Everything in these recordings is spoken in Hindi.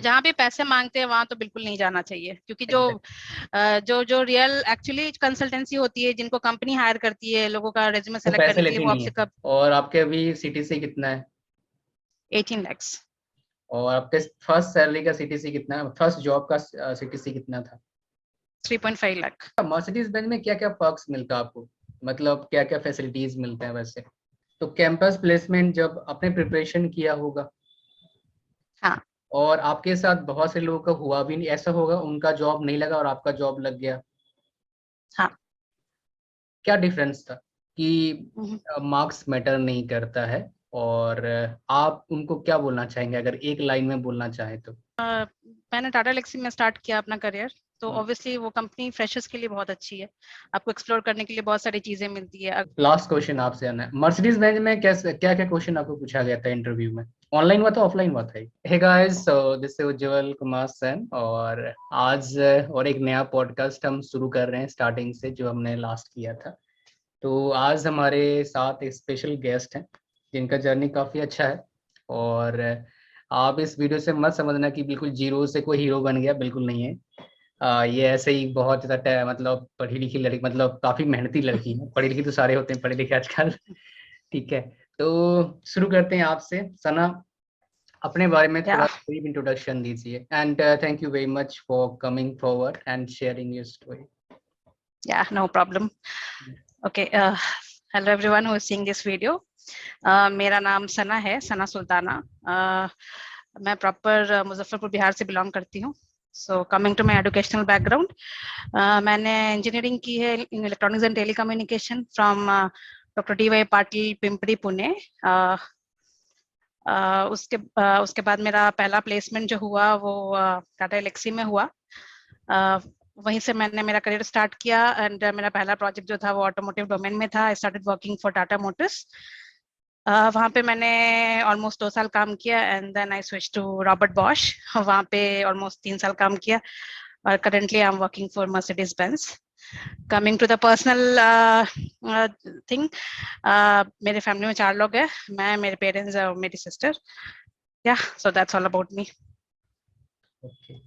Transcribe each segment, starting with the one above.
जहाँ पे पैसे मांगते हैं वहां तो बिल्कुल नहीं जाना चाहिए, क्योंकि जो Exactly. जो जो रियल एक्चुअली कंसल्टेंसी होती है, जिनको कंपनी हायर करती है लोगों का रेज्यूमे वो सेलेक्ट पैसे करने के लिए, लेती वो नहीं आपसे है। कब और आपके अभी सीटीसी कितना है? 18 lakhs। और आपके फर्स्ट सैलरी का सीटीसी कितना है, फर्स्ट जॉब का सीटीसी कितना था? 3.5 lakh। मर्सिडीज बेंज में क्या क्या पर्क्स मिलता है आपको, मतलब क्या क्या फैसिलिटीज मिलते हैं वैसे? तो कैंपस प्लेसमेंट जब आपने प्रिपरेशन किया होगा, हाँ। और आपके साथ बहुत से लोगों का हुआ भी नहीं, ऐसा होगा उनका जॉब नहीं लगा और आपका जॉब लग गया, हाँ। क्या डिफरेंस था कि हम्म। मार्क्स मैटर नहीं करता है? और आप उनको क्या बोलना चाहेंगे अगर एक लाइन में बोलना चाहें तो? मैंने टाटा एलेक्सी में स्टार्ट किया अपना करियर, तो हम्म। ऑब्वियसली वो कंपनी फ्रेशर्स के लिए बहुत अच्छी है। आपको एक्सप्लोर करने के लिए बहुत सारी चीजें मिलती है। लास्ट क्वेश्चन आपसे आना है, मर्सिडीज बेंज में कैसे क्या क्या क्वेश्चन आपको पूछा गया था इंटरव्यू में? ऑनलाइन हुआ था, ऑफलाइन हुआ था? Hey guys, so this is Ujjwal Kumar Sen, और आज और एक नया पॉडकास्ट हम शुरू कर रहे हैं स्टार्टिंग से, जो हमने लास्ट किया था। तो आज हमारे साथ एक स्पेशल गेस्ट हैं जिनका जर्नी काफ़ी अच्छा है। और आप इस वीडियो से मत समझना कि बिल्कुल जीरो से कोई हीरो बन गया, बिल्कुल नहीं है। ये ऐसे ही बहुत ज़्यादा मतलब पढ़ी लिखी लड़की, मतलब काफ़ी मेहनती लड़की है। पढ़ी लिखी तो सारे होते हैं पढ़े लिखे आजकल। ठीक है, तो शुरू करते हैं आपसे। सना, अपने बारे में या थोड़ा ब्रीफ इंट्रोडक्शन दीजिए, and thank you very much for coming forward and sharing your story. या no problem. Okay, hello everyone who is seeing this video. मेरा नाम सना है, सना सुल्ताना। मैं प्रॉपर मुजफ्फरपुर बिहार से बिलोंग करती हूँ। So coming to my educational background, मैंने इंजीनियरिंग की है in electronics and telecommunication from doctor D Y Patil, Pimpri, Pune. उसके बाद मेरा पहला प्लेसमेंट जो हुआ वो टाटा एलेक्सी में हुआ। वहीं से मैंने मेरा करियर स्टार्ट किया, एंड मेरा पहला प्रोजेक्ट जो था वो ऑटोमोटिव डोमेन में था। I started working for Tata Motors. वहाँ पे मैंने ऑलमोस्ट 2 साल काम किया, and then I switch to Robert Bosch. वहाँ पे ऑलमोस्ट 3 साल काम किया, और currently I am working for Mercedes Benz. Coming to the personal thing, मेरे फैमिली में 4 लोग हैं। मैं, मेरे पेरेंट्स और मेरी सिस्टर। या so that's all about me. Okay,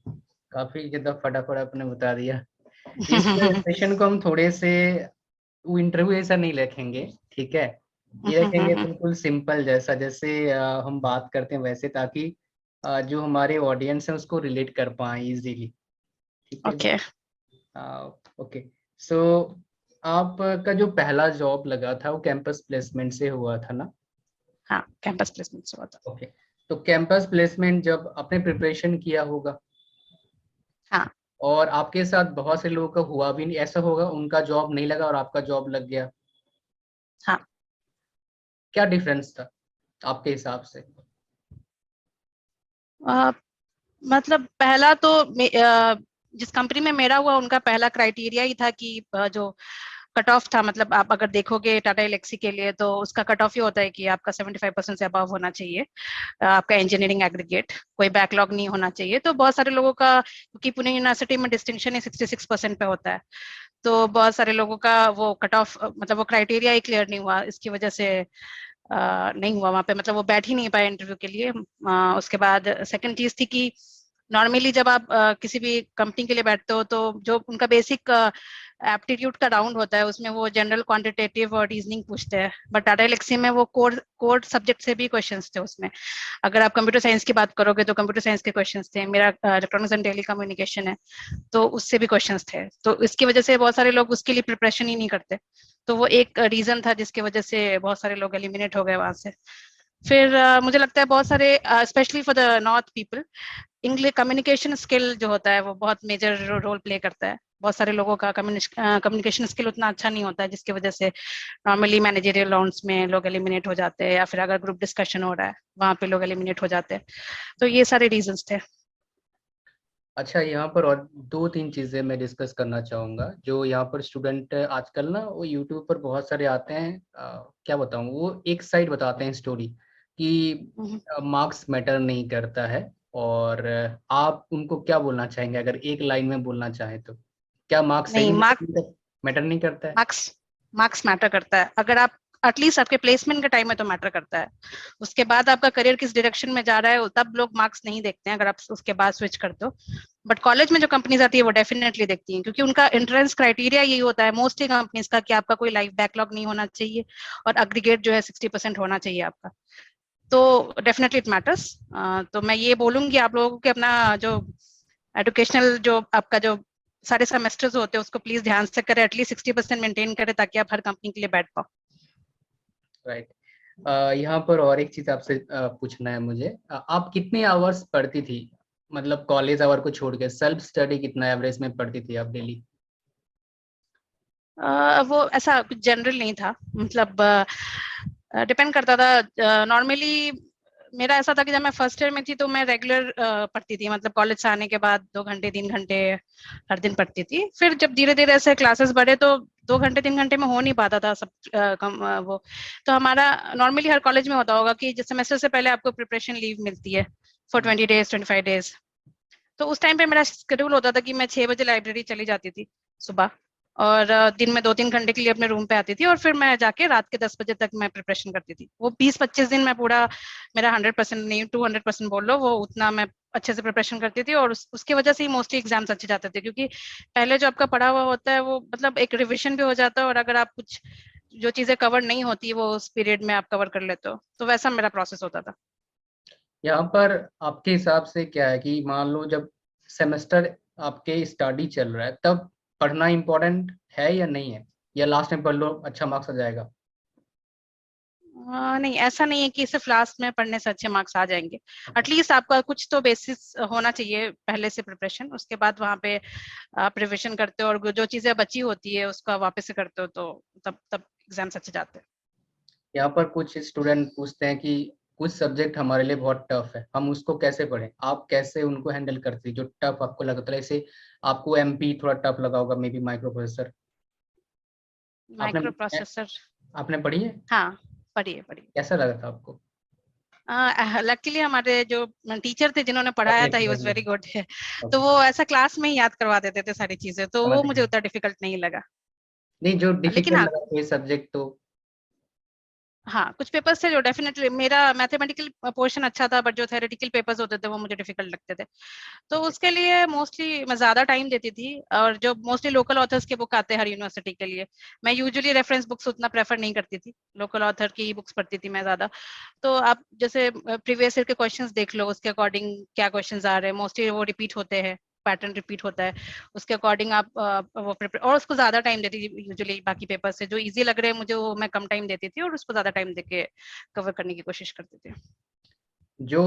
काफी ज्यादा फटाफट आपने बता दिया। इस सेशन को हम थोड़े से वो इंटरव्यू ऐसा नहीं रखेंगे, ठीक है? ये रखेंगे बिल्कुल सिंपल, जैसा जैसे हम बात करते हैं वैसे, ताकि जो हमारे ऑडियंस है उसको रिलेट कर पाए इजीली। ठीक है जी? ओके। ओके। सो आपका जो पहला जॉब लगा था वो कैंपस प्लेसमेंट से हुआ था ना? हाँ, कैंपस प्लेसमेंट से हुआ था। ओके। तो कैंपस प्लेसमेंट जब आपने प्रिपरेशन किया होगा, हाँ। और आपके साथ बहुत से लोगों का हुआ भी नहीं, ऐसा होगा उनका जॉब नहीं लगा और आपका जॉब लग गया, हाँ। क्या डिफरेंस था आपके हिसाब से? अ, मतलब पहला तो जिस कंपनी में मेरा हुआ उनका पहला क्राइटेरिया ही था कि जो कट ऑफ था, मतलब आप अगर देखोगे टाटा एलेक्सी के लिए तो उसका कट ऑफ ही होता है कि आपका 75% से अबव होना चाहिए। आपका इंजीनियरिंग एग्रीगेट, कोई बैकलॉग नहीं होना चाहिए। तो बहुत सारे लोगों का, क्योंकि पुणे यूनिवर्सिटी में डिस्टिंक्शन ही 66% पे होता है, तो बहुत सारे लोगों का वो कट ऑफ, मतलब वो क्राइटेरिया ही क्लियर नहीं हुआ, इसकी वजह से नहीं हुआ वहाँ पे, मतलब वो बैठ ही नहीं पाए इंटरव्यू के लिए। उसके बाद सेकंड चीज थी कि नॉर्मली जब आप किसी भी कंपनी के लिए बैठते हो तो जो उनका बेसिक एप्टीट्यूड का राउंड होता है उसमें वो जनरल क्वांटिटेटिव और रीजनिंग पूछते हैं, बट टाटा एलेक्सी में वो कोर सब्जेक्ट से भी क्वेश्चंस थे उसमें। अगर आप कंप्यूटर साइंस की बात करोगे तो कंप्यूटर साइंस के क्वेश्चंस थे। मेरा इलेक्ट्रॉनिक्स एंड टेली कम्युनिकेशन है, तो उससे भी क्वेश्चंस थे। तो इसकी वजह से बहुत सारे लोग उसके लिए प्रिपरेशन ही नहीं करते। तो वो एक रीजन था जिसकी वजह से बहुत सारे लोग एलिमिनेट हो गए वहां से। फिर मुझे लगता है बहुत सारे, specially for the north people, English communication skill जो होता है वो बहुत मेजर रोल प्ले करता है। बहुत सारे लोगों का कम्युनिकेशन स्किल उतना अच्छा नहीं होता है, जिसकी वजह से नॉर्मली मैनेजरियल राउंड्स में लोग एलिमिनेट हो जाते हैं, या फिर अगर ग्रुप डिस्कशन हो रहा है वहां पे लोग एलिमिनेट हो जाते हैं। तो ये सारे रीजंस थे। अच्छा, यहाँ पर और दो तीन चीजें मैं डिस्कस करना चाहूंगा। जो यहाँ पर स्टूडेंट आजकल ना वो यूट्यूब पर बहुत सारे आते हैं, क्या बताऊँ, वो एक साइड बताते हैं स्टोरी कि हम्म। मार्क्स मैटर नहीं करता है। और आप उनको क्या बोलना चाहेंगे अगर एक लाइन में बोलना चाहें तो? क्या मार्क्स सही नहीं, में मैटर नहीं करता है? मार्क्स मार्क्स मैटर करता है। अगर आप एटलीस्ट आपके प्लेसमेंट के टाइम में तो मैटर करता है। उसके बाद आपका करियर किस डायरेक्शन में जा रहा है तब लोग मार्क्स नहीं देखते हैं, अगर आप उसके बाद स्विच करते हो। बट कॉलेज में जो कंपनीज आती है वो डेफिनेटली देखती हैं, क्योंकि उनका एंट्रेंस क्राइटेरिया यही होता है मोस्टली कंपनीज का, कि आपका कोई लाइफ बैकलॉग नहीं होना चाहिए और अग्रीगेट जो है 60% होना चाहिए आपका। तो डेफिनेटली इट मैटर्स। तो मैं ये बोलूंगी आप लोगों को कि अपना जो एजुकेशनल जो आपका जो सारे सेमेस्टर्स होते हैं उसको प्लीज ध्यान से करें, एटलीस्ट 60% मेंटेन करें, ताकि आप हर कंपनी के लिए बैठ पाओ। राइट। यहाँ पर और एक चीज आपसे पूछना है मुझे, आप कितने आवर्स पढ़ती थी, मतलब कॉलेज आवर को छोड़ के सेल्फ स्टडी कितना एवरेज में पढ़ती थी आप डेली? वो ऐसा कुछ जनरल नहीं था, मतलब डिपेंड करता था। नॉर्मली मेरा ऐसा था कि जब मैं फर्स्ट ईयर में थी तो मैं रेगुलर पढ़ती थी, मतलब कॉलेज से आने के बाद 2 घंटे 3 घंटे हर दिन पढ़ती थी। फिर जब धीरे धीरे ऐसे क्लासेस बढ़े तो 2 घंटे 3 घंटे में हो नहीं पाता था सब वो। तो हमारा नॉर्मली हर कॉलेज में होता होगा कि जिस सेमेस्टर से पहले आपको प्रिपरेशन लीव मिलती है फॉर 20 डेज 25 डेज। तो उस टाइम पे मेरा शेड्यूल होता था कि मैं 6 बजे लाइब्रेरी चली जाती थी सुबह, और दिन में 2 3 घंटे के लिए अपने रूम पे आती थी, और फिर मैं जाके रात के 10 बजे तक मैं प्रिपरेशन करती थी। वो 20 25 दिन मैं पूरा, मेरा 100% नहीं 200% बोल लो, वो उतना मैं अच्छे से प्रिपरेशन करती थी, और उसकी वजह से ही मोस्टली एग्जाम्स अच्छे जाते थे, क्योंकि पहले जो आपका पढ़ा हुआ होता है वो मतलब एक रिविजन भी हो जाता है, और अगर आप कुछ जो चीजें कवर नहीं होती वो उस पीरियड में आप कवर कर लेते हो, तो वैसा मेरा प्रोसेस होता था। यहाँ पर आपके हिसाब से क्या है कि मान लो जब सेमेस्टर आपके स्टडी चल रहा है तब पढ़ना इम्पोर्टेंट है या नहीं है, या लास्ट में पढ़ लो अच्छा मार्क्स आ जाएगा? नहीं, ऐसा नहीं है कि सिर्फ लास्ट में पढ़ने से अच्छे मार्क्स आ जाएंगे। एटलीस्ट आपका कुछ तो बेसिस होना चाहिए पहले से प्रिपरेशन, उसके बाद वहां पे आप रिविजन करते हो और जो चीजें बची होती है उसको आप वापस से करते हो, तो तब तब एग्जाम्स अच्छे जाते हैं। यहाँ पर कुछ स्टूडेंट पूछते हैं कि कुछ सब्जेक्ट हमारे लिए बहुत टफ है, हम उसको कैसे पढ़ें, आप कैसे उनको हैंडल करती जो टफ आपको लगता है? जैसे आपको एमपी थोड़ा टफ लगा होगा, may be micro processor. Micro आपने प्रोसेसर। आपने पढ़ी है? हाँ, पढ़िए पढ़िए। कैसा लगा था आपको? लकीली हमारे जो टीचर थे जिन्होंने पढ़ाया था ही समझ वाज वेरी गया। गुड तो ओके, वो ऐसा क्लास में ही याद करवा देते थे सारी चीजें, तो समझ वो मुझे गया। उतना डिफिकल्ट नहीं लगा। नहीं, जो लेकिन डिफिकल्ट हाँ, लगा कोई सब्जेक्ट तो? हाँ कुछ पेपर्स थे जो डेफिनेटली, मेरा मैथमेटिकल पोर्शन अच्छा था, बट जो थ्योरेटिकल पेपर्स होते थे वो मुझे डिफिकल्ट लगते थे। तो ओके। उसके लिए मोस्टली मैं ज्यादा टाइम देती थी, और जो मोस्टली लोकल ऑथर्स के बुक आते हैं हर यूनिवर्सिटी के लिए, मैं यूजुअली रेफरेंस बुक्स उतना प्रेफर नहीं करती थी, लोकल ऑथर की बुक्स पढ़ती थी मैं ज्यादा। तो आप जैसे प्रीवियस ईयर के क्वेश्चंस देख लो, उसके अकॉर्डिंग क्या क्वेश्चंस आ रहे हैं, मोस्टली वो रिपीट होते हैं, पैटर्न रिपीट होता है, उसके अकॉर्डिंग आप वो प्रिपेयर, और उसको ज्यादा टाइम देती थी यूजुअली बाकी पेपर से। जो इजी लग रहे हैं मुझे वो मैं कम टाइम देती थी, और उसको ज्यादा टाइम देके कवर करने की कोशिश करती थी। जो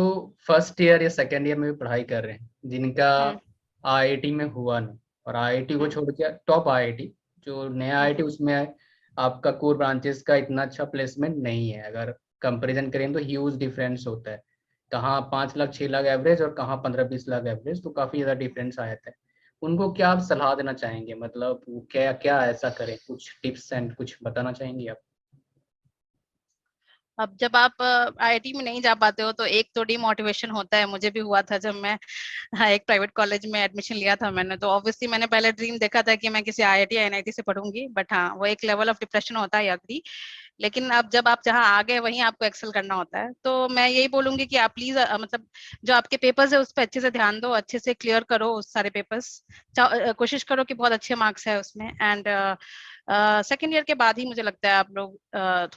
फर्स्ट ईयर या सेकेंड ईयर में भी पढ़ाई कर रहे हैं, जिनका हम्म आईआईटी में हुआ नहीं, और आईआईटी को हम्म छोड़ के टॉप आईआईटी जो नया आईआईटी, हम्म उसमें आपका कोर ब्रांचेस का इतना अच्छा प्लेसमेंट नहीं है। अगर कंपैरिजन करें तो ह्यूज डिफरेंस होता है, कहाँ 5 लाख 6 लाख एवरेज और कहाँ 15 20 लाख एवरेज, तो काफी ज्यादा डिफरेंस आया था। उनको क्या आप सलाह देना चाहेंगे, मतलब वो क्या क्या ऐसा करें, कुछ टिप्स एंड कुछ बताना चाहेंगे आप? अब जब आप आईआईटी में नहीं जा पाते हो तो एक तो डिमोटिवेशन होता है, मुझे भी हुआ था जब मैं, हाँ, एक प्राइवेट कॉलेज में एडमिशन लिया था मैंने, तो ऑब्वियसली मैंने पहले ड्रीम देखा था कि मैं किसी आईआईटी या एनआईटी से पढ़ूंगी, बट हाँ वो एक लेवल ऑफ डिप्रेशन होता है अग्री। लेकिन अब जब आप जहाँ आ गए वहीं आपको एक्सेल करना होता है, तो मैं यही बोलूंगी कि आप प्लीज मतलब जो आपके पेपर्स है उस पर अच्छे से ध्यान दो, अच्छे से क्लियर करो उस सारे पेपर्स। कोशिश करो कि बहुत अच्छे मार्क्स है उसमें, एंड सेकेंड ईयर के बाद ही मुझे लगता है आप लोग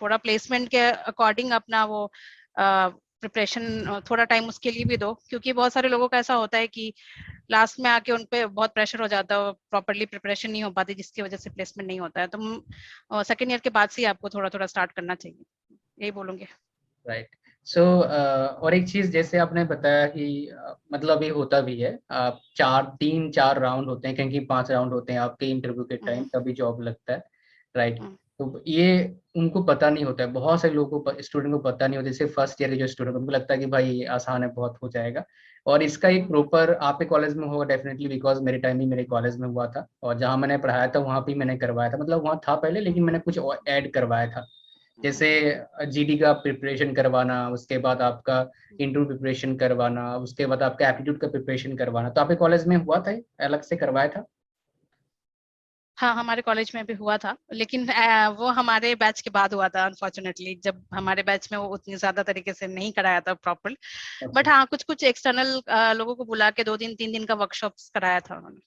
थोड़ा प्लेसमेंट के अकॉर्डिंग अपना वो प्रिपरेशन थोड़ा टाइम उसके लिए भी दो, क्योंकि बहुत सारे लोगों का ऐसा होता है कि लास्ट में आके उन पे बहुत प्रेशर हो जाता है, प्रॉपरली प्रिपरेशन नहीं हो पाती जिसकी वजह से प्लेसमेंट नहीं होता है। तो सेकेंड ईयर के बाद से ही आपको थोड़ा थोड़ा स्टार्ट करना चाहिए, यही बोलूंगी। राइट। सो और एक चीज जैसे आपने बताया कि मतलब ये होता भी है, चार 3 4 राउंड होते हैं, क्योंकि 5 राउंड होते हैं आपके इंटरव्यू के टाइम, हम्म तभी जॉब लगता है। राइट। हम्म तो ये उनको पता नहीं होता है, बहुत सारे लोगों को, स्टूडेंट को पता नहीं होता, जैसे फर्स्ट ईयर के जो स्टूडेंट, उनको लगता है कि भाई ये आसान है, बहुत हो जाएगा। और इसका एक हम्म प्रॉपर आपके कॉलेज में होगा डेफिनेटली, बिकॉज मेरे टाइम भी मेरे कॉलेज में हुआ था, और जहाँ मैंने पढ़ाया था वहाँ भी मैंने करवाया था, मतलब वहाँ था पहले लेकिन मैंने कुछ ऐड करवाया था। जैसे हम्म जीडी का प्रिपरेशन करवाना, उसके बाद आपका इंटरव्यू प्रिपरेशन करवाना, उसके बाद आपका एप्टीट्यूड का प्रिपरेशन करवाना, तो आपके कॉलेज में हुआ था ये? अलग से करवाया था? हाँ, हमारे कॉलेज में भी हुआ था, लेकिन वो हमारे बैच के बाद हुआ था अनफॉर्चुनेटली। जब हमारे बैच में वो उतनी ज्यादा तरीके से नहीं कराया था प्रॉपर। अच्छा। बट हाँ, कुछ कुछ एक्सटर्नल लोगों को बुला के 2 दिन 3 दिन का वर्कशॉप्स कराया था उन्होंने।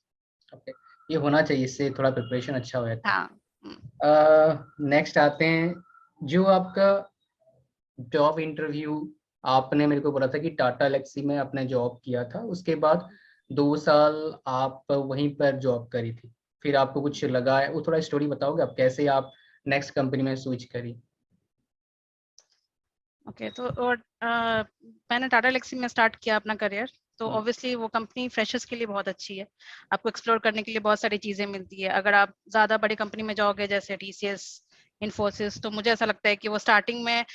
ओके, ये होना चाहिए, इससे थोड़ा प्रिपरेशन अच्छा हो जाता हाँ। है। नेक्स्ट आते हैं, जो आपका जॉब इंटरव्यू, आपने मेरे को बोला था कि टाटा एलेक्सी में आपने जॉब किया था, उसके बाद 2 साल आप वहीं पर जॉब करी थी, फिर आपको कुछ लगा है, वो थोड़ा स्टोरी बताओगे आप, कैसे आप नेक्स्ट कंपनी में स्विच करी? ओके, तो और मैंने टाटा एलेक्सी में स्टार्ट किया अपना करियर। तो हम्म, ऑब्वियसली वो कंपनी फ्रेशर्स के लिए बहुत अच्छी है। आपको एक्सप्लोर करने के लिए बहुत सारी चीजें मिलती है। अगर आप ज्यादा बड़ी कंपनी में जाओगे जैसे टीसीएस, इन्फोसिस, तो मुझे ऐसा लगता है कि वो स्टार्टिंग में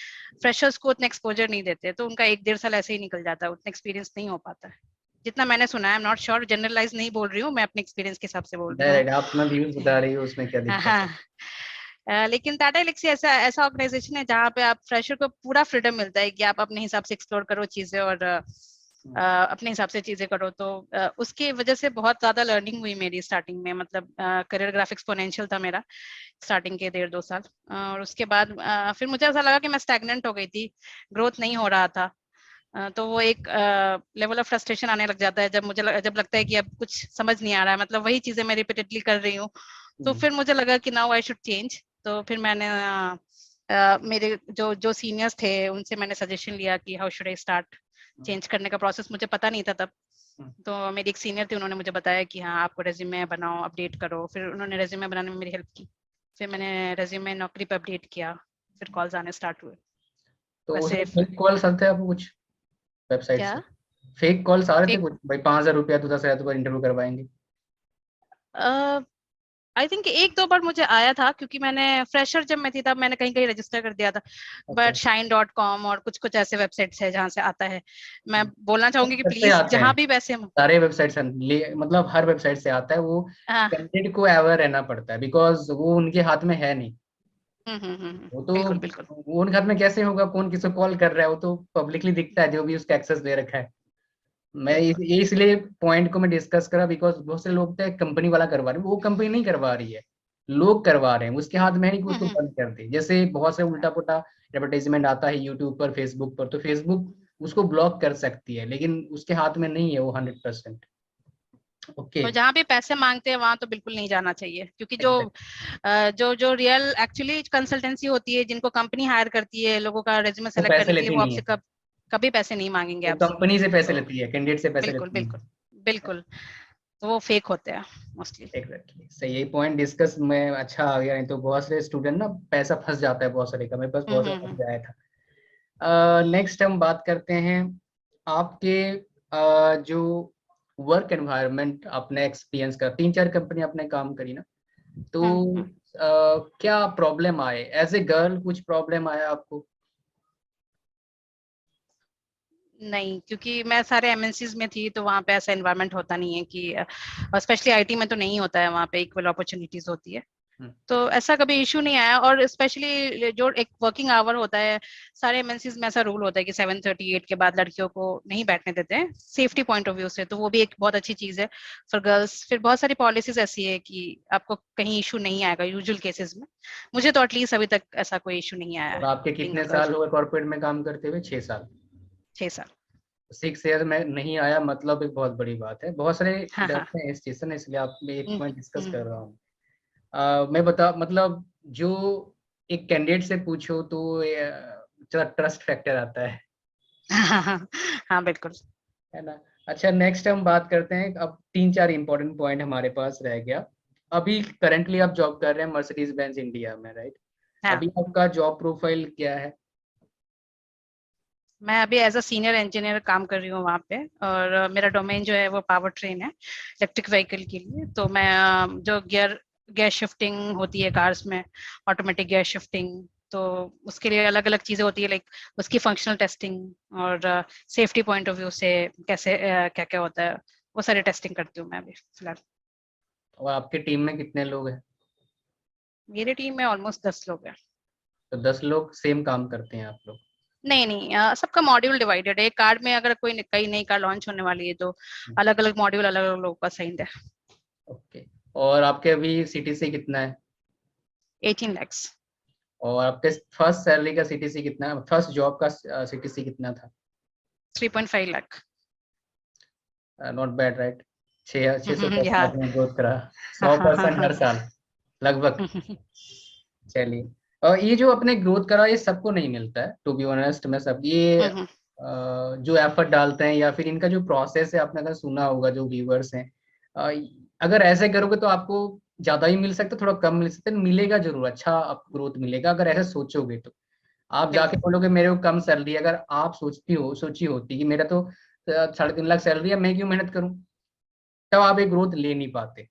फ्रेशर्स को उतना एक्सपोजर नहीं देते, तो उनका 1 1.5 साल ऐसे ही निकल जाता है, उतना एक्सपीरियंस नहीं हो पाता है जितना मैंने सुना है। I am not sure, generalise नहीं बोल रही हूँ मैं, अपने एक्सपीरियंस के हिसाब से बोल रही हूँ। डायरेक्ट आप अपना व्यूज बता रही हो, उसमें क्या दिक्कत हाँ। है? लेकिन टाटा एलेक्सी ऐसा ऐसा ऑर्गेनाइजेशन है जहाँ पे आप फ्रेशर को पूरा फ्रीडम मिलता है कि आप अपने हिसाब से एक्सप्लोर करो चीजें, और अपने हिसाब से चीजें करो। तो उसकी वजह से बहुत ज्यादा लर्निंग हुई मेरी स्टार्टिंग में। मतलब करियर ग्राफ एक्सपोनेंशियल था मेरा स्टार्टिंग के 1.5 2 साल। और उसके बाद फिर मुझे ऐसा लगा कि मैं स्टैग्नेंट हो गई थी, ग्रोथ नहीं हो रहा था। तो वो एक लेवल ऑफ फ्रस्ट्रेशन आने लग जाता है जब जब लगता है कि अब कुछ समझ नहीं आ रहा है, मतलब वही चीजें मैं रिपीटेडली कर रही हूँ। तो हम्म, फिर मुझे लगा कि नाउ आई शुड चेंज। तो फिर मैंने मेरे जो जो सीनियर्स थे उनसे मैंने सजेशन लिया कि how should I start. Hmm, change करने का प्रोसेस मुझे पता नहीं था तब। हम्म। तो मेरी एक सीनियर थी, उन्होंने मुझे बताया कि हाँ, आपको रेज्यूमे बनाओ, अपडेट करो। फिर उन्होंने रेज्यूमे बनाने में मेरी हेल्प की। फिर मैंने रेज्यूमे नौकरी पे अपडेट किया। फिर कॉल्स आने स्टार्ट हुए। तो वैसे उसमें फेक कॉल्स आते हैं आपको कुछ वेबसाइट क्या से? फेक कॉल्स आ रहे थे फेक, कुछ, भाई 5,000 रुपया तो 10,000 पर इंटरव्यू करवाएंगे? आई थिंक 1 2 बार मुझे आया था, क्योंकि मैंने फ्रेशर जब मैं थी तब मैंने कहीं कहीं रजिस्टर कर दिया था। ओके। बट shine.com और कुछ कुछ ऐसे वेबसाइट्स है जहाँ से आता है। मैं बोलना चाहूंगी कि सबसे प्लीज आते हैं, जहाँ भी वैसे। सारे वेबसाइट से मतलब हर वेबसाइट से आता है वो। हाँ। कैंडिडेट को अवेयर रहना पड़ता है, बिकॉज वो उनके हाथ में है नहीं। वो तो, बिल्कुल बिल्कुल। वो उनके हाथ में कैसे होगा, कौन किसको कॉल कर रहा है, वो तो पब्लिकली दिखता है जो भी उसका एक्सेस दे रखा है। बिल्कुल। ये इसलिए पॉइंट को मैं डिस्कस करा, बिकॉज बहुत से लोग तो कंपनी वाला करवा रहे हैं, वो कंपनी नहीं करवा रही है, लोग करवा रहे हैं, उसके हाथ में है नहीं कि उसको हम्म बंद कर दे। जैसे बहुत से उल्टा पुल्टा एडवर्टाइजमेंट आता है यूट्यूब पर, फेसबुक पर, तो फेसबुक उसको ब्लॉक कर सकती है, लेकिन उसके हाथ में नहीं है वो 100%। ओके। तो जहाँ भी पैसे मांगते हैं वहां तो बिल्कुल नहीं जाना चाहिए, क्योंकि जो एग्जैक्ट। जो जो रियल एक्चुअली कंसल्टेंसी होती है, जिनको कंपनी हायर करती है लोगों का रेज्यूमे वो सेलेक्ट पैसे करने के लिए, लेती वो नहीं आपसे है, कभी पैसे नहीं मांगेंगे वो आपसे। कंपनी से पैसे तो लेती है, कैंडिडेट से पैसे बिल्कुल लेती नहीं बिल्कुल है। बिल्कुल। तो वो फेक होते हैं मोस्टली। एग्जैक्टली सही, यही पॉइंट डिस्कस में अच्छा आ गया, नहीं तो बहुत सारे स्टूडेंट ना पैसा फंस जाता है बहुत सारे का, मेरे पास बहुत सारा फंस हम्म। जाया था। नेक्स्ट हम बात करते हैं आपके जो वर्क एनवायरनमेंट, आपने एक्सपीरियंस का 3 4 कंपनी आपने काम करी ना, तो हम्म। क्या प्रॉब्लम आए एज ए गर्ल, कुछ प्रॉब्लम आया आपको? नहीं, क्योंकि मैं सारे एमएनसीज में थी, तो वहाँ पे ऐसा एनवायरनमेंट होता नहीं है कि, स्पेशली आईटी में तो नहीं होता है, वहाँ पे इक्वल अपॉर्चुनिटीज होती है। हम्म, तो ऐसा कभी इशू नहीं आया। और स्पेशली जो एक वर्किंग आवर होता है, सारे एमएनसीज में ऐसा रूल होता है कि 7:38 के बाद लड़कियों को नहीं बैठने देते हैं, सेफ्टी पॉइंट ऑफ व्यू से। तो वो भी एक बहुत अच्छी चीज है फॉर गर्ल्स। फिर बहुत सारी पॉलिसीज ऐसी है कि आपको कहीं इशू नहीं आएगा यूजुअल केसेस में। मुझे तो एटलीस्ट अभी तक ऐसा कोई इशू नहीं आया और है आपके बीइंग अ कितने गर्ल। साल हुए कॉर्पोरेट में काम करते हुए? 6 साल। 6 साल। 6 ईयर में नहीं आया मतलब एक बहुत बड़ी बात है, बहुत सारे हाँ हाँ। डरते हैं इस चीज से ना, इसलिए आप मैं एक हम्म, पॉइंट डिस्कस कर हम्म। रहा हूँ। मैं बता मतलब, जो एक कैंडिडेट से पूछो तो थोड़ा ट्रस्ट फैक्टर आता हाँ हाँ। हाँ बिल्कुल। है ना? अच्छा, नेक्स्ट हम बात करते हैं, अब 3 4 इंपॉर्टेंट पॉइंट हमारे पास रह गया। अभी करंटली आप जॉब कर रहे हैं मर्सिडीज बेंज इंडिया में, राइट? हाँ, अभी आपका जॉब प्रोफाइल क्या है? मैं अभी एज अ सीनियर इंजीनियर काम कर रही हूँ वहाँ पे। और मेरा डोमेन जो है वो पावर ट्रेन है, इलेक्ट्रिक व्हीकल के लिए। तो मैं जो गियर गियर शिफ्टिंग होती है कार्स में, ऑटोमेटिक गियर शिफ्टिंग, तो उसके लिए अलग अलग चीजें होती है, लाइक उसकी फंक्शनल टेस्टिंग और सेफ्टी पॉइंट ऑफ व्यू से कैसे क्या क्या होता है, वो सारी टेस्टिंग करती हूँ मैं अभी फिलहाल। और आपके टीम में कितने लोग हैं? मेरी टीम में ऑलमोस्ट 10 लोग हैं। तो 10 लोग सेम काम करते हैं आप लोग? नहीं नहीं, सबका मॉड्यूल डिवाइडेड है। एक कार में अगर कोई नई कार लॉन्च होने वाली है तो अलग अलग मॉड्यूल अलग अलग लोगों का साइन है। ओके। और आपके अभी सीटीसी कितना है? 18 lakhs। और आपके फर्स्ट सैलरी का सीटीसी कितना है, फर्स्ट जॉब का सीटीसी कितना था? 3.5 lakh। Not bad right. 610 lakh या। में ग्रोथ करा। हाँ हाँ हाँ 100% हाँ। हर साल लगभग। चलिए, और ये जो अपने ग्रोथ करा ये सबको नहीं मिलता है, टू बी ऑनेस्ट। मैं सब ये जो एफर्ट डालते हैं या फिर इनका जो प्रोसेस है, आपने अगर सुना होगा जो व्यूवर्स हैं, अ, अगर ऐसे करोगे तो आपको ज्यादा ही मिल सकता है, थोड़ा कम मिल सकता है, मिलेगा जरूर, अच्छा आप ग्रोथ मिलेगा अगर ऐसे सोचोगे तो। आप जाके बिल्कुल। बोलोगे मेरे को कम सैलरी, अगर आप सोची होती कि मेरा तो 3.5 लाख सैलरी है, मैं क्यों मेहनत करूं, तब आप एक ग्रोथ ले नहीं पाते।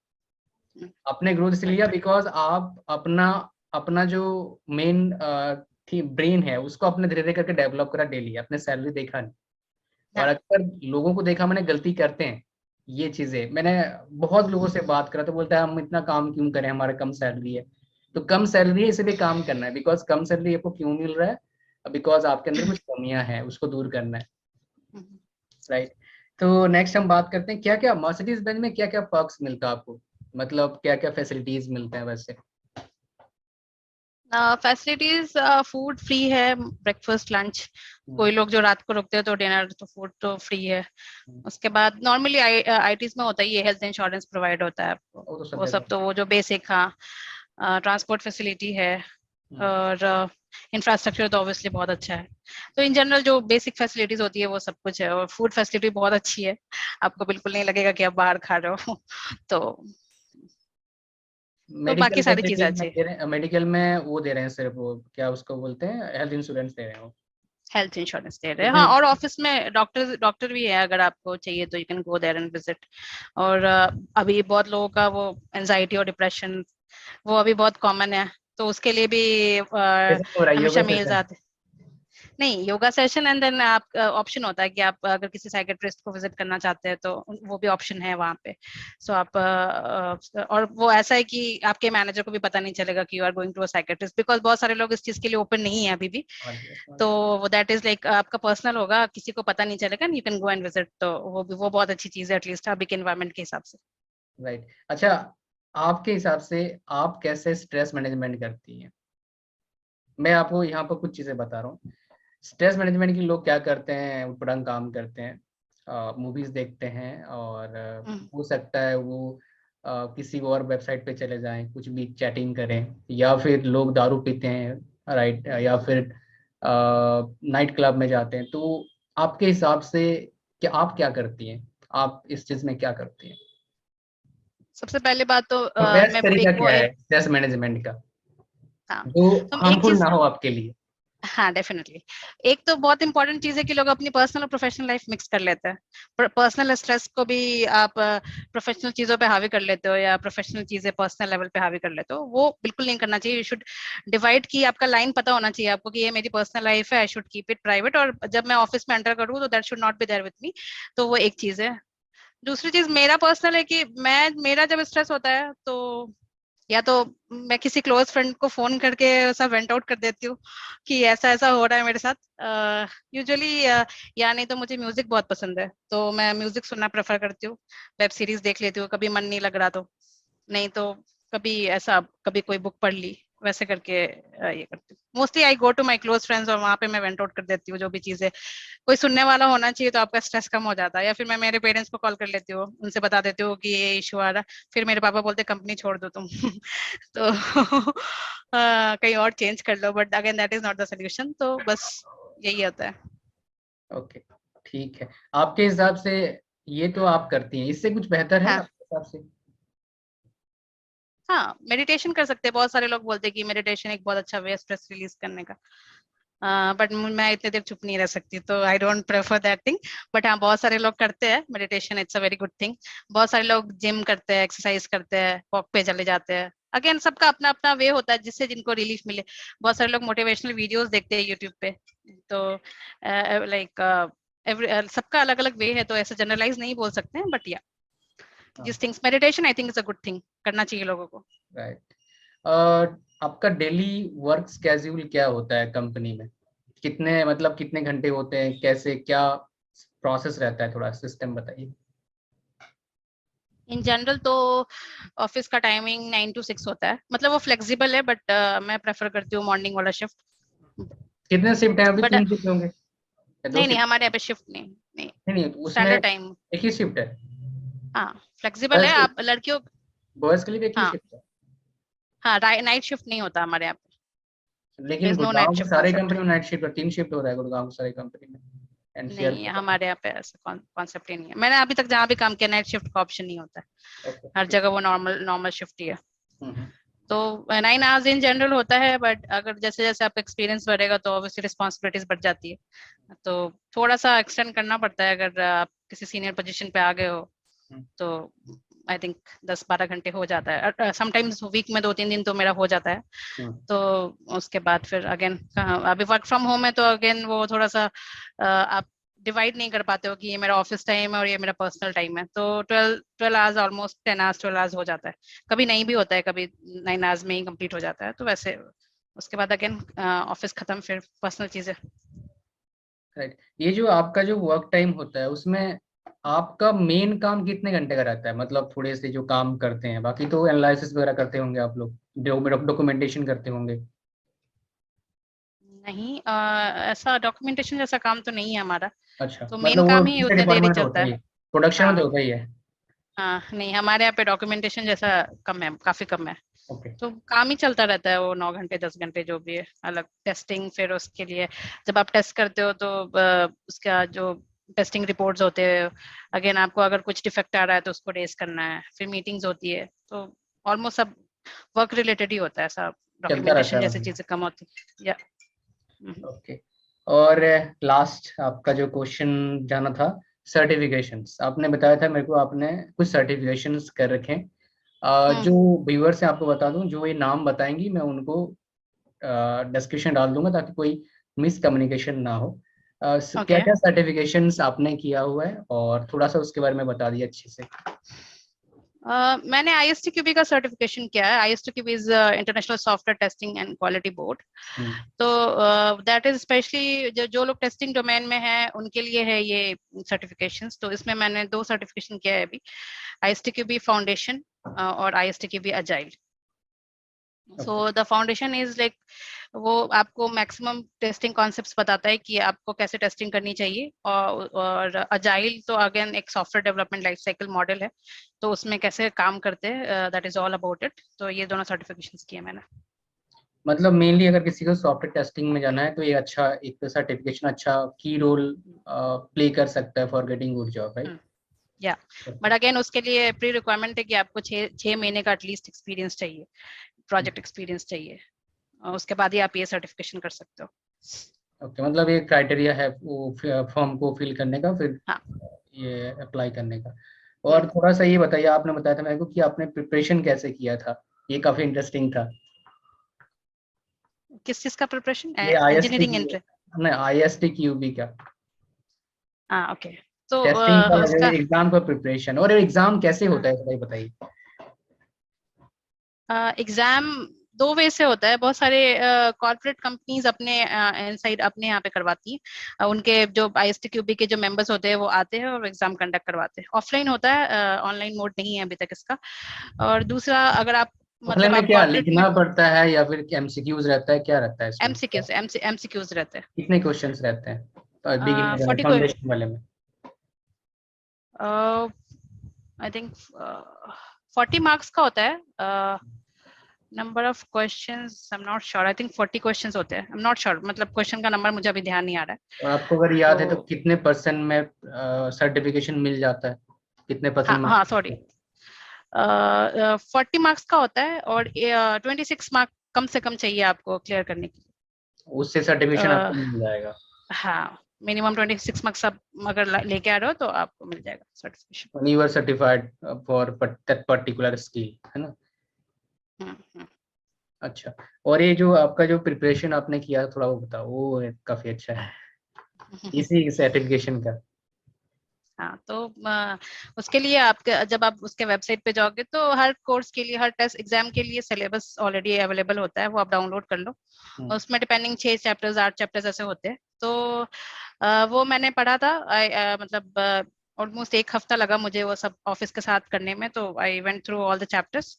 आपने ग्रोथ इसलिए लिया राइट। बिकॉज आप अपना अपना जो मेन थी ब्रेन है उसको अपने धीरे धीरे करके डेवलप करा डेली, अपने सैलरी देखा नहीं। और हाँ। अक्सर लोगों को देखा मैंने गलती करते हैं ये चीजें, मैंने बहुत लोगों से बात करा तो बोलता है हम इतना काम क्यों करें, हमारा कम सैलरी है। तो कम सैलरी है इसलिए काम करना है, बिकॉज कम सैलरी आपको क्यों मिल रहा है, बिकॉज आपके अंदर कुछ कमियां हैं उसको दूर करना है, राइट। तो नेक्स्ट हम बात करते हैं क्या क्या मर्सिडीज बेंज में क्या क्या पर्क्स मिलता है आपको, मतलब क्या क्या फैसिलिटीज मिलते हैं वैसे। फैसिलिटीज, फूड फ्री है, ब्रेकफास्ट लंच। हम्म, कोई लोग जो रात को रुकते हैं तो डिनर तो फूड तो फ्री है। हम्म, उसके बाद नॉर्मली आईटीज में होता ही है, हेल्थ इंश्योरेंस प्रोवाइड होता है आपको। वो तो सब वो जगह सब तो वो जो बेसिक, हाँ। ट्रांसपोर्ट फैसिलिटी है। है। और इंफ्रास्ट्रक्चर तो ऑब्वियसली बहुत अच्छा है। तो इन जनरल जो बेसिक फैसिलिटीज होती है वो सब कुछ है, और फूड फैसिलिटी बहुत अच्छी है। आपको बिल्कुल नहीं लगेगा कि आप बाहर खा रहे हो। तो मेडिकल बाकी सारी चीजें फैसिलिटीज में अच्छी है। दे रहे हैं, मेडिकल में वो दे रहे हैं सिर्फ, वो क्या उसको बोलते हैं, हेल्थ इंश्योरेंस दे रहे हैं वो। हेल्थ इंश्योरेंस दे रहे हैं, कितने? हाँ। और ऑफिस में डॉक्टर डॉक्टर भी है, अगर आपको चाहिए तो you can go there and visit. और अभी बहुत लोगों का वो एनजाइटी और डिप्रेशन, वो अभी बहुत कॉमन है। तो उसके लिए भी कैसे हो रहा है योगा हमेशा मेल्स सेशन? आते। नहीं, योगा सेशन एंड देन आप ऑप्शन होता है कि आप अगर किसी साइकेट्रिस्ट को विजिट करना चाहते हैं तो वो भी ऑप्शन है वहाँ पे। सो आप और वो ऐसा है कि आपके मैनेजर को भी पता नहीं चलेगा कि you are going to a psychiatrist, because बहुत सारे लोग इस चीज के लिए ओपन नहीं है अभी भी। समझ गया समझ तो गया। वो दैट इज लाइक आपका पर्सनल होगा, किसी को पता नहीं चलेगा, you can go and visit. तो वो बहुत अच्छी चीज है, एटलीस्ट अभी के एनवायरमेंट के हिसाब से। राइट, अच्छा, आपके हिसाब से आप कैसे स्ट्रेस मैनेजमेंट करती हैं? मैं आपको यहाँ पर कुछ चीजें बता रहा हूँ। स्ट्रेस मैनेजमेंट के लोग क्या करते हैं, उपरंग काम करते हैं, मूवीज देखते हैं, और हम्म। हो सकता है वो किसी और वेबसाइट पे चले जाएं, कुछ भी चैटिंग करें, या फिर लोग दारू पीते हैं, राइट, या फिर नाइट क्लब में जाते हैं। तो आपके हिसाब से क्या आप क्या करती हैं, आप इस चीज में क्या करती हैं? सबसे पहले बात तो तो बेस्ट मैं तरीका एक वो क्या है एक स्ट्रेस मैनेजमेंट का, हाँ। जो तो हम एक हार्मफुल चीज, ना हो आपके लिए? हाँ डेफिनेटली। एक तो बहुत इंपॉर्टेंट चीज है कि लोग अपनी पर्सनल और प्रोफेशनल लाइफ मिक्स कर लेते हैं। पर्सनल स्ट्रेस को भी आप प्रोफेशनल चीजों पे हावी कर लेते हो, या प्रोफेशनल चीजें पर्सनल लेवल पे हावी कर लेते हो, वो बिल्कुल नहीं करना चाहिए। यू शुड डिवाइड, की आपका लाइन पता होना चाहिए आपको कि ये मेरी पर्सनल लाइफ है, I should keep it private, और जब मैं ऑफिस में एंटर करूँ तो that should not be there with me. तो वो एक चीज है। दूसरी चीज मेरा पर्सनल है कि मेरा जब स्ट्रेस होता है तो या तो मैं किसी क्लोज फ्रेंड को फोन करके सब वेंट आउट कर देती हूँ कि ऐसा ऐसा हो रहा है मेरे साथ, यूजुअली। या नहीं तो मुझे म्यूजिक बहुत पसंद है, तो मैं म्यूजिक सुनना प्रेफर करती हूँ। वेब सीरीज देख लेती हूँ कभी मन नहीं लग रहा तो। नहीं तो कभी ऐसा, कभी कोई बुक पढ़ ली, वैसे करके ये करती हूँ। Mostly I go to my close friends, और वहां पे मैं वेंट आउट कर देती हूँ जो भी चीजें। कोई सुनने वाला होना चाहिए तो आपका स्ट्रेस कम हो जाता है। या फिर मैं मेरे पेरेंट्स को कॉल कर लेती हूँ, उनसे बता देती हूँ कि ये इशू आ रहा है। फिर मेरे पापा बोलते कंपनी छोड़ दो तुम। तो कहीं और चेंज कर लो, but again that is not the solution. तो बस यही होता है। ओके, ठीक है। आपके हिसाब से ये तो आप करती हैं, इससे कुछ बेहतर है हाँ। आपके हिसाब से? हाँ, मेडिटेशन कर सकते हैं। बहुत सारे लोग बोलते हैं कि मेडिटेशन एक बहुत अच्छा वे है स्ट्रेस रिलीज करने का। बट मैं इतने देर चुप नहीं रह सकती, तो I don't prefer that thing. But हाँ, बहुत सारे लोग करते हैं meditation, it's a very good thing. बहुत सारे लोग जिम करते हैं, एक्सरसाइज करते हैं, वॉक पे चले जाते हैं। अगेन सबका अपना अपना वे होता है जिससे जिनको रिलीफ मिले। बहुत सारे लोग मोटिवेशनल वीडियोस देखते हैं यूट्यूब पे। तो लाइक सबका अलग अलग वे है, तो ऐसे जनरलाइज नहीं बोल सकते हैं, बट या हाँ, this things meditation I think is a good thing, करना चाहिए लोगों को। राइट। आपका डेली वर्क स्केड्यूल क्या होता है कंपनी में, कितने मतलब कितने घंटे होते हैं, कैसे क्या प्रोसेस रहता है, थोड़ा सिस्टम बताइए। इन जनरल तो ऑफिस का टाइमिंग 9 to 6 होता है, मतलब वो फ्लेक्सिबल है, बट मैं प्रेफर करती हूँ मॉर्निंग वाला शिफ्ट। कितने शिफ्ट है अभी, बट 3 शिफ्ट होंगे या दो नहीं नहीं, शिफ्ट? हमारे यहाँ पे शिफ्ट नहीं, नहीं नहीं नहीं, तो उसमें स्टैंडर्ड टाइम। एक ही शिफ्ट है? हाँ फ्लेक्सिबल है, बस आप लड़कियों। बॉयज के लिए भी एक ही हाँ शिफ्ट है? हाँ, नाइट शिफ्ट नहीं होता हमारे यहाँ पे, देयर लेकिन इज नो नाइट गुड़गांव की शिफ्ट सारी कॉन्सेप्ट। कंपनी में नाइट शिफ्ट, 3 शिफ्ट हो रहा है गुड़गांव की सारी कंपनी में, एनसीआर नहीं, में पता हमारे यहाँ पे ऐसा कॉन्सेप्ट ही नहीं है। मैंने अभी तक जहाँ भी काम किया, नाइट शिफ्ट का ऑप्शन नहीं होता है, नहीं। ओके हर ठीक। जगह वो नॉर्मल नॉर्मल शिफ्ट ही है। हम्म। तो 9 hours इन जनरल होता है, बट अगर जैसे जैसे आपका एक्सपीरियंस बढ़ेगा तो ऑब्वियसली रिस्पॉन्सिबिलिटीज बढ़ जाती है, तो थोड़ा सा एक्सटेंड करना पड़ता है। अगर आप किसी सीनियर पोजीशन पे आ गए हो हम्म। तो आई थिंक 10-12 घंटे हो जाता है, समटाइम्स वीक में 2-3 दिन तो मेरा हो जाता है। हम्म। तो उसके बाद फिर अगेन, अभी वर्क फ्रॉम होम है तो अगेन वो थोड़ा सा आप डिवाइड नहीं कर पाते हो कि ये मेरा ऑफिस टाइम है और ये मेरा पर्सनल टाइम है, तो 12 hours, ऑलमोस्ट 10 hours 12 hours हो जाता है। कभी नहीं भी होता है, कभी 9 hours में ही कंप्लीट हो जाता है, तो वैसे उसके बाद अगेन ऑफिस खत्म, फिर पर्सनल चीजें। राइट। ये जो आपका जो वर्क टाइम होता है उसमें आपका मेन काम कितने घंटे का रहता है? मतलब थोड़े से जो काम करते हैं, बाकी तो एनालिसिस वगैरह करते होंगे आप लोग, डॉक्यूमेंटेशन करते होंगे। नहीं, ऐसा डॉक्यूमेंटेशन जैसा काम तो नहीं है हमारा, अच्छा, तो मेन मतलब वो काम ही दूसरे उतने देर ही डिपार्टमेंट में होता चलता ही है। है, प्रोडक्शन में तो हाँ होता ही है। हाँ, नहीं हमारे यहाँ पे डॉक्यूमेंटेशन जैसा कम है, काफी कम है। ओके। तो काम ही चलता रहता है वो 9 घंटे 10 घंटे जो भी है, अलग टेस्टिंग, फिर उसके लिए जब आप टेस्ट करते हो तो उसका जो टेस्टिंग रिपोर्ट्स होते हैं, अगेन आपको अगर कुछ डिफेक्ट आ रहा है तो उसको रेज करना है, फिर मीटिंग्स होती है, तो ऑलमोस्ट सब वर्क रिलेटेड ही होता है, सब चलता रहता डॉक्यूमेंटेशन है जैसी मतलब। चीजें कम होती है या। ओके। और लास्ट आपका जो क्वेश्चन जाना था, सर्टिफिकेशंस आपने बताया था मेरे को, आपने कुछ सर्टिफिकेशंस कर रखे हैं। जो हम्म। व्यूअर्स हैं आपको बता दूं, जो ये नाम बताएंगी मैं उनको डिस्क्रिप्शन डाल दूंगा ताकि कोई मिसकम्युनिकेशन ना हो। क्या ओके। क्या सर्टिफिकेशंस आपने किया हुआ है और थोड़ा सा उसके बारे में बता दिए अच्छे से। मैंने ISTQB का सर्टिफिकेशन किया है। ISTQB is international software testing and quality board. Hmm. तो दैट इज स्पेशली जो लोग टेस्टिंग डोमेन में हैं उनके लिए है ये सर्टिफिकेशंस। तो इसमें मैंने 2 सर्टिफिकेशन किया है अभी, ISTQB फाउंडेशन और ISTQB agile. So okay. The foundation is like, वो आपको मैक्सिमम टेस्टिंग कॉन्सेप्ट्स बताता है कि आपको कैसे टेस्टिंग करनी चाहिए, और अजाइल तो अगेन एक software development life cycle model है, तो उसमें कैसे काम करते हैं, that is all about it. तो ये दोनों सर्टिफिकेशंस किए मैंने। मतलब मेनली अगर किसी को सॉफ्टवेयर टेस्टिंग में जाना है तो ये अच्छा एक सर्टिफिकेशन अच्छा की रोल प्ले कर सकता है for getting good job, right? या बट अगेन उसके लिए प्री रिक्वायरमेंट है कि आपको 6 महीने का एटलीस्ट एक्सपीरियंस चाहिए, प्रोजेक्ट एक्सपीरियंस चाहिए, और उसके बाद ही आप ये सर्टिफिकेशन कर सकते हो। ओके, मतलब ये क्राइटेरिया है वो फॉर्म को फिल करने का, फिर हाँ। ये अप्लाई करने का। और हम्म। थोड़ा सा ये बताइए, आपने बताया था मेरे को कि आपने प्रिपरेशन कैसे किया था, ये काफी इंटरेस्टिंग था। किस चीज का प्रिपरेशन? ये आईएसटी इंजीनियरिंग की, एंट्री। नहीं आईएसटी क्यूबी का हाँ ओके। तो टेस्टिंग का उसका एग्जाम का प्रिपरेशन, और एग्जाम कैसे होता हाँ, है थोड़ा बताइए। एग्जाम 2 वे से होता है। बहुत सारे कॉर्पोरेट कंपनीज अपने इनसाइड अपने यहाँ पे करवाती हैं। उनके जो ISTQB के जो मेंबर्स होते हैं वो आते हैं और एग्जाम कंडक्ट करवाते हैं। ऑफलाइन होता है, ऑनलाइन मोड नहीं है अभी तक इसका। और दूसरा, अगर आप ऑफलाइन मतलब में आप क्या कॉर्पोरेट में, लिखना पड़ता है या फिर एमसीक्यूज रहता है, क्या रहता है इसमें? एमसीक्यूज रहते हैं। कितने क्वेश्चंस रहते हैं बिगिनर वाले, 40 को फाउंडेशन वाले में? आई थिंक 40 मार्क्स का होता है। Number of questions I am not sure, I think 40 questions होते हैं, आई एम नॉट श्योर, मतलब क्वेश्चन का नंबर मुझे अभी ध्यान नहीं आ रहा और आपको अगर है। याद है तो तो कितने परसेंट में सर्टिफिकेशन मिल जाता है, कितने हाँ परसेंट हाँ सॉरी, मार्क्स? 40 मार्क्स का होता है, और 26 मार्क कम से कम चाहिए आपको क्लियर करने के उससे सर्टिफिकेशन लिए। आपको मिल जाएगा? हाँ, मिनिमम 26 मार्क्स आप अगर लेके आ रहे हो तो आपको मिल जाएगा certification. You are certified for that particular skill, है ना? हम्म। अच्छा। और ये जो आपका जो प्रिपरेशन आपने किया थोड़ा वो बताओ, वो काफी अच्छा है इसी सर्टिफिकेशन का। हाँ तो उसके लिए आपके जब आप उसके वेबसाइट पे जाओगे तो हर कोर्स के लिए, हर टेस्ट एग्जाम के लिए सिलेबस ऑलरेडी अवेलेबल होता है, वो आप डाउनलोड कर लो। हम्म। उसमें डिपेंडिंग 6 चैप्टर्स 8 चैप्टर्स ऐसे होते हैं। तो वो मैंने पढ़ा था। मतलब ऑलमोस्ट एक हफ्ता लगा मुझे वो सब ऑफिस के साथ करने में। तो I went through all the chapters,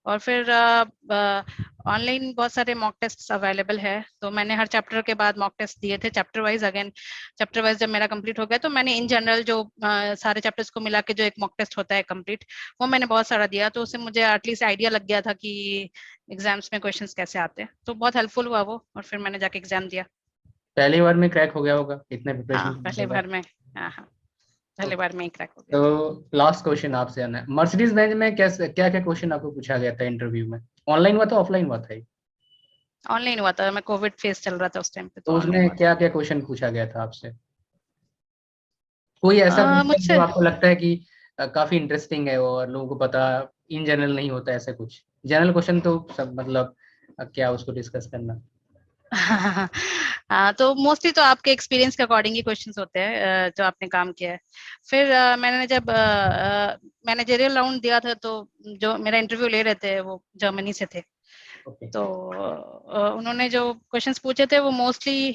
और फिर ऑनलाइन बहुत सारे मॉक टेस्ट अवेलेबल है, तो मैंने हर चैप्टर के बाद मॉक टेस्ट दिए थे chapter wise. Again chapter wise जब मेरा कंप्लीट हो गया तो मैंने इन जनरल जो सारे चैप्टर्स को मिला के जो एक मॉक टेस्ट होता है कंप्लीट, वो मैंने बहुत सारा दिया, तो उससे मुझे एटलीस्ट आइडिया लग गया था कि एग्जाम्स में क्वेश्चंस कैसे आते हैं। तो बहुत हेल्पफुल हुआ वो, और फिर मैंने जाके एग्जाम दिया। पहली बार में क्रैक हो गया होगा इतने प्रिपरेशन हाँ करने के पहले बाद? बार में। हाँ हाँ, तो पहले बार में ही क्रैक हो गया था। तो लास्ट क्वेश्चन आपसे आना है, मर्सिडीज बेंज में कैसे क्या क्या क्वेश्चन आपको पूछा गया था इंटरव्यू में? ऑनलाइन हुआ था ऑफलाइन हुआ था ये? ऑनलाइन हुआ था, मैं कोविड फेस चल रहा था उस टाइम पे, तो तो ऑनलाइन उसमें हुआ क्या क्या क्वेश्चन पूछा गया था आपसे? कोई ऐसा था। क्वेश्चन जो मुझसे आपको लगता है कि काफी इंटरेस्टिंग है और लोगों को पता इन जनरल नहीं होता, ऐसा कुछ जनरल क्वेश्चन तो सब मतलब क्या उसको डिस्कस करना? हाँ, तो मोस्टली तो आपके एक्सपीरियंस के अकॉर्डिंग ही क्वेश्चंस होते हैं जो आपने काम किया है। फिर मैंने जब मैनेजरियल राउंड दिया था, तो जो मेरा इंटरव्यू ले रहे थे वो जर्मनी से थे। ओके। तो उन्होंने जो क्वेश्चंस पूछे थे वो मोस्टली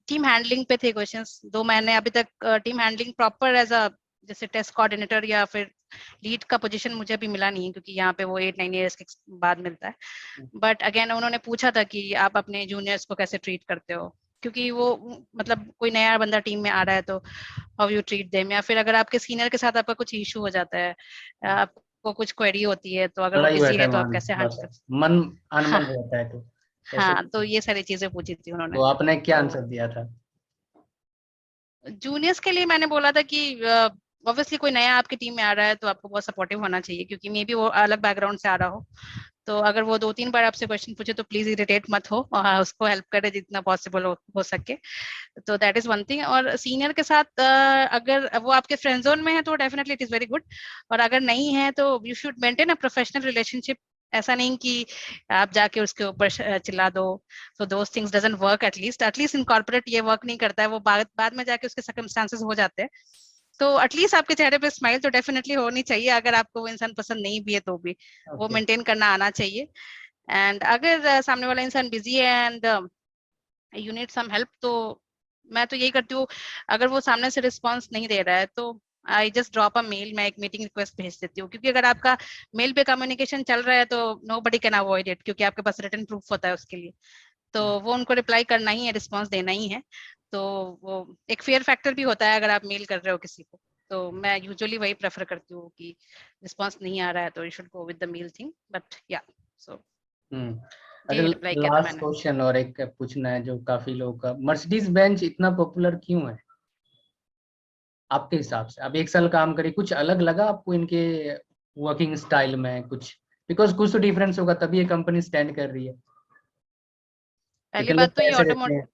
टीम हैंडलिंग पे थे क्वेश्चंस। दो मैंने अभी तक team handling proper as a जैसे टेस्ट कोऑर्डिनेटर या फिर लीड का पोजीशन मुझे अभी मिला नहीं है, क्योंकि यहाँ पे वो 8-9 ईयर्स के बाद मिलता है। बट अगेन उन्होंने पूछा था कि आप अपने जूनियर्स को कैसे ट्रीट करते हो, क्योंकि वो मतलब कोई नया बंदा टीम में आ रहा है तो हाउ यू ट्रीट देम, या फिर अगर आपके सीनियर के साथ आपका कुछ इशू हो जाता है, आपको कुछ क्वेरी होती है, तो अगर वो लड़ा ही बिजी बैठा है है तो आप मान, कैसे बस हैंडल करते मन हैं। अनमन हाँ रहता है तो ऐसे। हाँ, तो ये सारी चीजें पूछी थी उन्होंने। तो आपने क्या तो आंसर दिया था? जूनियर्स के लिए मैंने बोला था कि ऑब्वियसली कोई नया आपकी टीम में आ रहा है तो आपको बहुत सपोर्टिव होना चाहिए, क्योंकि मे बी वो अलग बैकग्राउंड से आ रहा हो। तो अगर वो 2-3 बार आपसे क्वेश्चन पूछे तो प्लीज इरिटेट मत हो, और उसको हेल्प करे जितना पॉसिबल हो सके। तो दैट इज वन थिंग। और सीनियर के साथ अगर वो आपके फ्रेंड जोन में है तो definitely it is very good, और अगर नहीं है तो you should maintain a professional relationship. ऐसा नहीं कि आप जाके उसके ऊपर चिल्ला दो। So those things doesn't work, at least in corporate ये वर्क नहीं करता है, वो बाद में जाके उसके सर्कमस्टांसेस हो जाते हैं। तो एटलीस्ट आपके चेहरे पे स्माइल तो डेफिनेटली होनी चाहिए, अगर आपको वो इंसान पसंद नहीं भी है तो भी वो ओके। मेंटेन करना आना चाहिए। एंड अगर सामने वाला इंसान बिजी है and you need some help, तो मैं तो यही करती हूँ, अगर वो सामने से रिस्पॉन्स नहीं दे रहा है तो I just drop a mail, मैं एक मीटिंग रिक्वेस्ट भेज देती हूँ, क्योंकि अगर आपका मेल पे कम्युनिकेशन चल रहा है तो nobody can avoid it, क्योंकि आपके पास रिटन प्रूफ होता है उसके लिए। तो वो उनको रिप्लाई करना ही है, रिस्पॉन्स देना ही है। तो वो एक फेयर फैक्टर भी होता है अगर आप मेल कर रहे हो किसी को। तो मैं यूजुअली वही प्रेफर करती हूँ कि रिस्पॉन्स नहीं आ रहा है तो you should go with the mail thing, but या सो हम्म। अच्छा, यही रिप्लाई किया था लास्ट मैंने। क्वेश्चन और एक पूछना है जो काफी लोगों का, मर्सिडीज बेंच इतना पॉपुलर क्यों है आपके हिसाब से? आप एक साल काम करिए, कुछ अलग लगा आपको इनके वर्किंग स्टाइल में कुछ? बिकॉज कुछ तो डिफरेंस होगा तभी ये कंपनी स्टैंड कर रही है। पहली लेकिन लोग बात तो ये पैसे देते ऑटोमोट हैं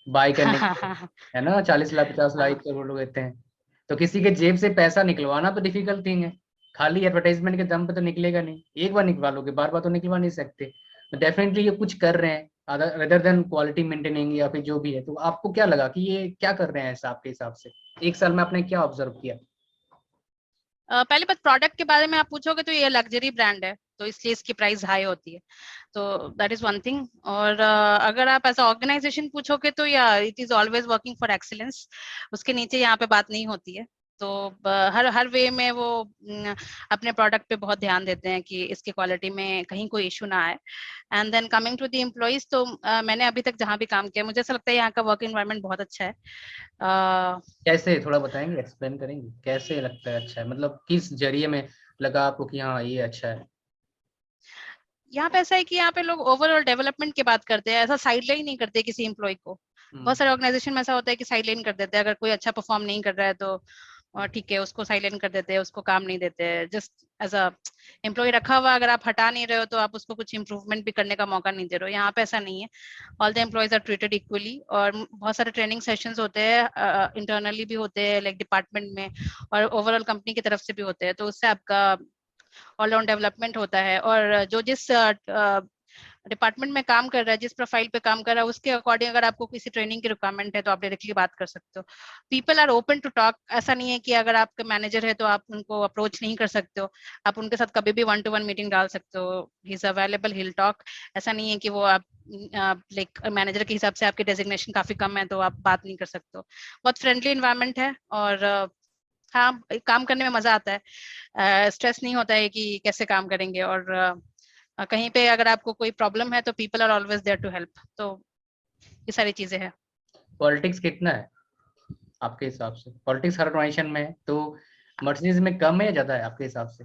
बाय करने हाँ के लिए, हाँ हाँ है ना, 40 लाख 50 लाख हाँ करोड़ लोग देते हैं। तो किसी के जेब से पैसा निकलवाना तो डिफिकल्ट थिंग है, खाली एडवर्टाइजमेंट के दम पे तो निकलेगा नहीं, एक बार निकलवा लोगे बार बार तो निकलवा नहीं सकते। तो डेफिनेटली ये कुछ कर रहे हैं अदर देन क्वालिटी मेंटेनिंग या फिर जो भी है। तो आपको क्या लगा कि ये क्या कर रहे हैं ऐसा आपके हिसाब से? एक साल में आपने क्या ऑब्जर्व किया? पहली बात, प्रोडक्ट के बारे में आप पूछोगे तो ये लग्जरी ब्रांड है, तो इसलिए इसकी प्राइस हाई होती है। तो दैट इज वन थिंग। और अगर आप ऐसा ऑर्गेनाइजेशन पूछोगे तो या it is always working for excellence, उसके नीचे यहाँ पे बात नहीं होती है। तो हर हर वे में वो अपने प्रोडक्ट पे बहुत ध्यान देते हैं कि इसकी क्वालिटी में कहीं कोई इशू ना आए। And then coming to the employees, तो मैंने अभी तक जहाँ भी काम किया मुझे ऐसा लगता है यहाँ का वर्क एनवायरनमेंट बहुत अच्छा है। कैसे, थोड़ा बताएंगे, एक्सप्लेन करेंगे कैसे लगता है अच्छा है, मतलब किस जरिए में लगा आपको कि हाँ ये अच्छा है? यहाँ पे ऐसा है कि यहाँ पे लोग ओवरऑल डेवलपमेंट की बात करते हैं, ऐसा साइडलाइन नहीं करते किसी एम्प्लॉय को। हम्म। बहुत सारे ऑर्गेनाइजेशन में ऐसा होता है कि साइडलाइन कर देते हैं, अगर कोई अच्छा परफॉर्म नहीं कर रहा है तो और ठीक है उसको साइडलाइन कर देते हैं, उसको काम नहीं देते हैं, जस्ट एज अ एम्प्लॉय रखा हुआ, अगर आप हटा नहीं रहे हो तो आप उसको कुछ इंप्रूवमेंट भी करने का मौका नहीं दे रहे हो। यहाँ पे ऐसा नहीं है, all the employees are treated equally, और बहुत सारे ट्रेनिंग सेशंस होते हैं, इंटरनली भी होते हैं लाइक डिपार्टमेंट में, और ओवरऑल कंपनी की तरफ से भी होते हैं, तो उससे आपका ऑलराउंड डेवलपमेंट होता है। और जो जिस डिपार्टमेंट में काम कर रहा है, जिस प्रोफाइल पे काम कर रहा है उसके अकॉर्डिंग अगर आपको किसी ट्रेनिंग की रिक्वायरमेंट है तो आप डायरेक्टली बात कर सकते हो। People are open to talk, ऐसा नहीं है कि अगर आपका मैनेजर है तो आप उनको अप्रोच नहीं कर सकते हो, आप उनके साथ कभी भी 1-to-1 मीटिंग डाल सकते हो, he is available, he will talk. ऐसा नहीं है कि वो आप लाइक मैनेजर के हिसाब से आपकी डेजिग्नेशन काफी कम है तो आप बात नहीं कर सकते हो। बहुत फ्रेंडली इन्वायरमेंट है और हाँ, काम करने में मजा आता है, स्ट्रेस नहीं होता है कि कैसे काम करेंगे। और कहीं पे अगर आपको कोई प्रॉब्लम है तो people are always there to help, तो ये सारी चीजें हैं। पॉलिटिक्स कितना है आपके हिसाब से? पॉलिटिक्स हर ऑर्गेनाइजेशन में है, तो मर्सिडीज में कम है या ज्यादा है आपके हिसाब से?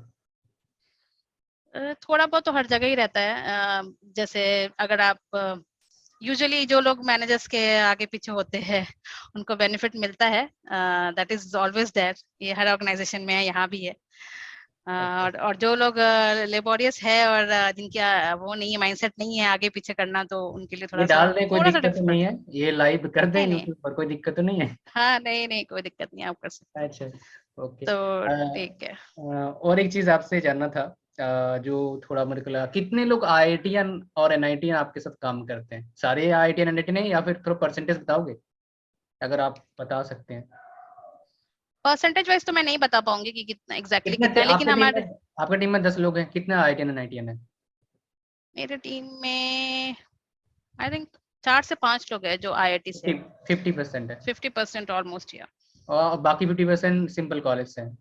थोड़ा बहुत तो हर जगह ही रहता है, जैसे अगर आप यूजुअली जो लोग मैनेजर्स के आगे पीछे होते हैं उनको बेनिफिट मिलता है, दैट इज ऑलवेज देयर, ये हर ऑर्गेनाइजेशन में है, यहाँ भी है। अच्छा, और जो लोग लेबोरियस है और जिनका वो नहीं है, माइंडसेट नहीं है आगे पीछे करना, तो उनके लिए ये थोड़ा सा डाल दे, कोई थोड़ा सा दिक्कत तो नहीं डिफिकल्ट। है? ये लाइव कर दे नहीं नहीं, यूट्यूब पर, कोई दिक्कत तो नहीं है? हाँ नहीं नहीं, कोई दिक्कत नहीं, आप कर सकते हो। अच्छा, ओके। तो ठीक है। और एक चीज आपसे जानना था, जो थोड़ा मेरे को लगा, कितने लोग आईआईटीएन और एनआईटीएन आपके साथ काम करते हैं? सारे आईआईटीएन एनआईटीएन है, या फिर थोड़ा परसेंटेज बताओगे अगर आप बता सकते हैं? परसेंटेज वाइज तो मैं नहीं बता पाऊंगी कि कितना एग्जैक्टली कितने कितना है, लेकिन आपके टीम हमारे में? आपके टीम में 10 लोग हैं, कितने आईआईटीएन एनआईटीएन है? मेरे टीम में आई थिंक 4 से 5 लोग हैं जो आईआईटी से हैं। 50% है, 50% ऑलमोस्ट, या और बाकी 50% सिंपल कॉलेज से हैं।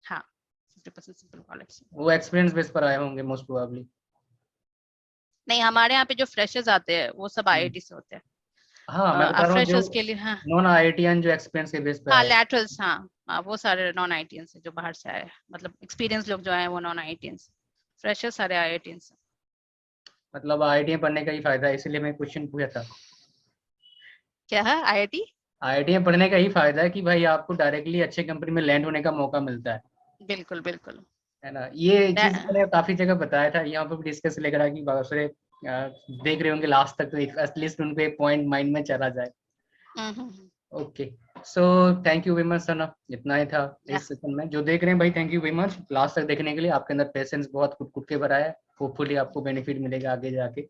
हाँ, 50% सिंपल कॉलेज से। वो एक्सपीरियंस बेस पर आए होंगे मोस्ट प्रोबेबली। नहीं, हमारे यहाँ पे जो फ्रेशर्स आते हैं वो सब आईआईटी से होते हैं। हाँ, मैं बता अब रहा हूँ जो फ्रेशर्स के लिए, हाँ नॉन आईआईटीएन जो एक्सपीरियंस के बेस पे हाँ, आए। लैटरल्स, हाँ हाँ, वो सारे नॉन आईआईटीएन से जो बाहर से आए हैं, मतलब एक्सपीरियंस लोग जो आए हैं वो नॉन आईआईटीएन से, फ्रेशर्स सारे आईआईटीएन से। मतलब आईआईटीएन पढ़ने का ही फायदा है, इसीलिए मैं क्वेश्चन पूछा था। क्या है आईआईटी? आईआईटीएन पढ़ने का ही फायदा है कि भाई आपको डायरेक्टली अच्छे कंपनी में लैंड होने का मौका मिलता बिल्कुल बिल्कुल। है ना? ये चीज दै- मैंने काफी जगह बताया था, यहाँ पर भी डिस्कस लेकर आया कि बहुत सारे देख रहे होंगे लास्ट तक, तो एटलीस्ट उनको एक पॉइंट माइंड में चला जाए। Okay, so thank you very much Sana, इतना ही था या इस सेशन में। जो देख रहे हैं भाई, thank you very much last तक देखने के लिए। आपके अंदर पेशेंस बहुत कुट कुट के भरा है, होपफुली आपको बेनिफिट मिलेगा आगे जाके।